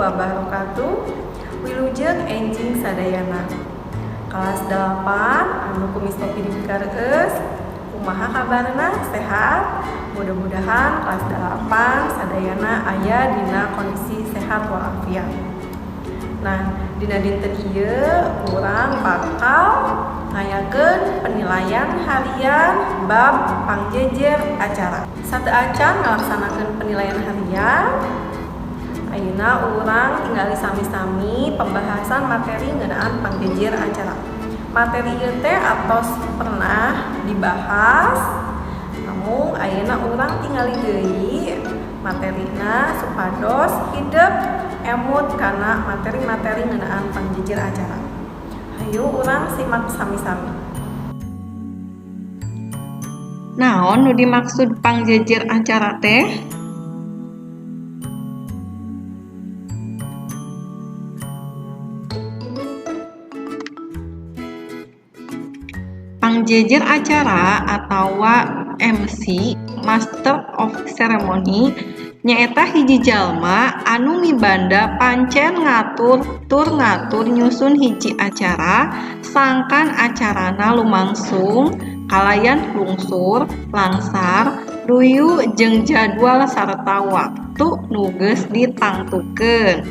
wabarakatuh. Wilujeng enjing sadayana. Kelas 8 anu kumis topi dipikareus. Kumaha kabarna? Sehat? Mudah-mudahan kelas 8 sadayana aya dina kondisi sehat walafiat. Nah, dina dinten ieu urang bakal ngayakeun penilaian harian bab pangjejer acara. Sateu acan ngalaksanakeun penilaian harian, ayeuna urang tinggali sami-sami pembahasan materi ngeunaan pangjejer acara. Materi ieu teh atos pernah dibahas, namun ayeuna urang tingali deui materina supados hidup emut kana materi-materi ngeunaan pangjejer acara. Hayu urang simak sami-sami. Naon nu dimaksud pangjejer acara teh? Pangjejer acara atawa MC, Master of Ceremony, nyaeta hiji jalma anu mibanda pancen ngatur nyusun hiji acara sangkan acarana lumangsung kalayan lungsur, langsar, ruyu jeung jadwal sarta waktu nu geus ditangtukeun.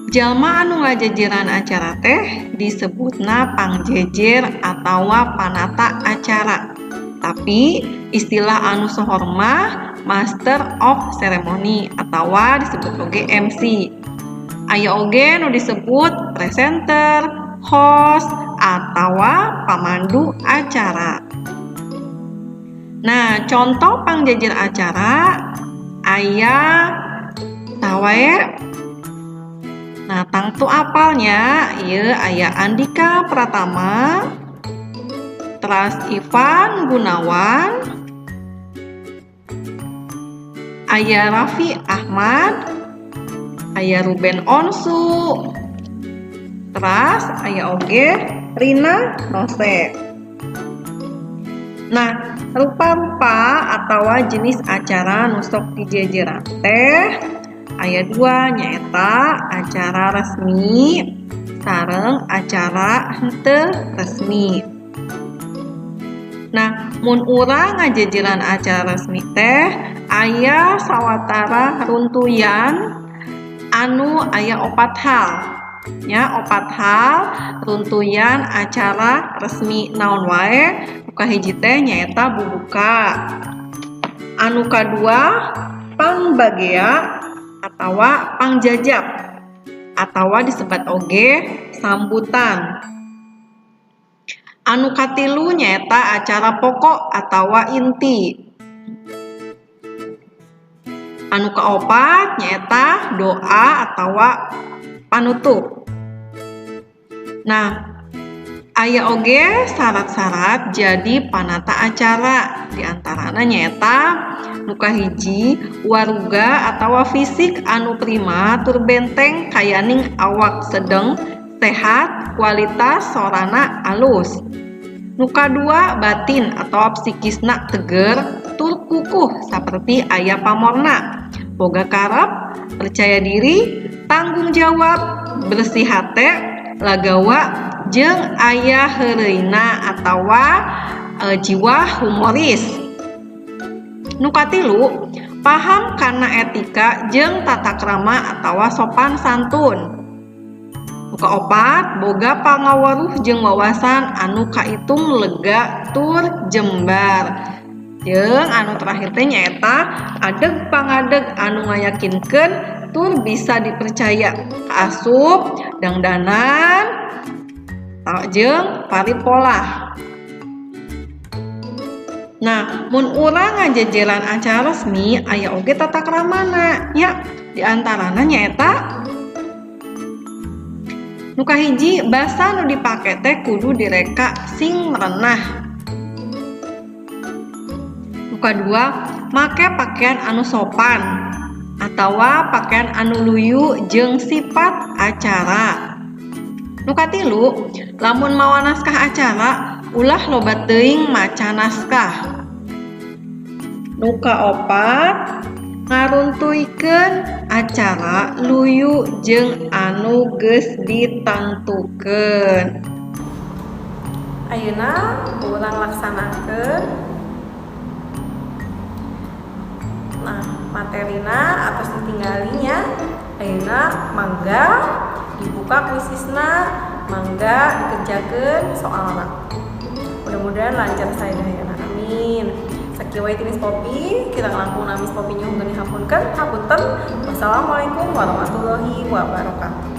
Jalma anu ngajejeran acara teh disebutna pangjejer atawa panata acara. Tapi istilah anu sohor mah Master of Ceremony atawa disebut oge MC. Aya oge nu disebut presenter, host, atawa pamandu acara. Nah, contoh pangjejer acara aya tawae. Nah, tangtu apalnya ieu aya Andika Pratama, Tras Ivan Gunawan, aya Raffi Ahmad, aya Ruben Onsu, Tras aya oge Rina Nose. Nah, rupa-rupa atawa jenis acara nu sok dijejeran teh aya dua nyaeta acara resmi sareng acara henteu resmi. Nah, mun urang ngajejeran acara resmi teh aya sawatara runtuyan anu aya 4 hal. Nya 4 hal runtuyan acara resmi naon wae. Nu kahiji teh nyaeta bubuka. Anu kadua pangbagea atawa pangjajab atawa disebat oge sambutan. Anu katilu nyaeta acara pokok atawa inti. Anu kaopat nyaeta doa atawa panutup. Nah, aya oge syarat-syarat jadi panata acara. Di antarana nyaeta nu kahiji waruga atawa fisik anu prima tur benteng kayaning awak sedeng, sehat, kualitas sorana alus. Nu kadua batin atawa psikisna teger tur kukuh saperti aya pamorna, boga karep, percaya diri, tanggung jawab, bersih hate, lagawa jeung aya heureuyna atawa jiwa humoris. Nu katilu paham kana etika jeung tata krama atawa sopan santun. Nu kaopat boga pangaweruh jeung wawasan anu kaitung lega tur jembar. Jeung anu terakhir teh nyaeta adeg pangadeg anu ngayakinkeun tur bisa dipercaya, kaasup, dangdanan, jeung paripolah. Nah, mun urang ngajejeran acara resmi aya oge tata kramana nya. Di antarana nyaeta nu kahiji basa nu dipake teh kudu direka sing merenah. Nu kadua make pakaian anu sopan atawa pakaian anu luyu jeung sifat acara. Nu katilu lamun mawa naskah acara ulah loba teuing maca naskah. Nu kaopat ngaruntuykeun acara luyu jeung anu geus ditangtukeun. Ayeuna urang laksanakeun materina atos ditinggalinya. Ayeuna mangga dibuka kuisisna, mangga dikerjakeun soalna. Mudah-mudahan lancar sadayana. Amin. Sakieu wae ti Miss Poppy, kita ngelangkung Miss Poppy nyuhun hapunten. Wassalamualaikum warahmatullahi wabarakatuh.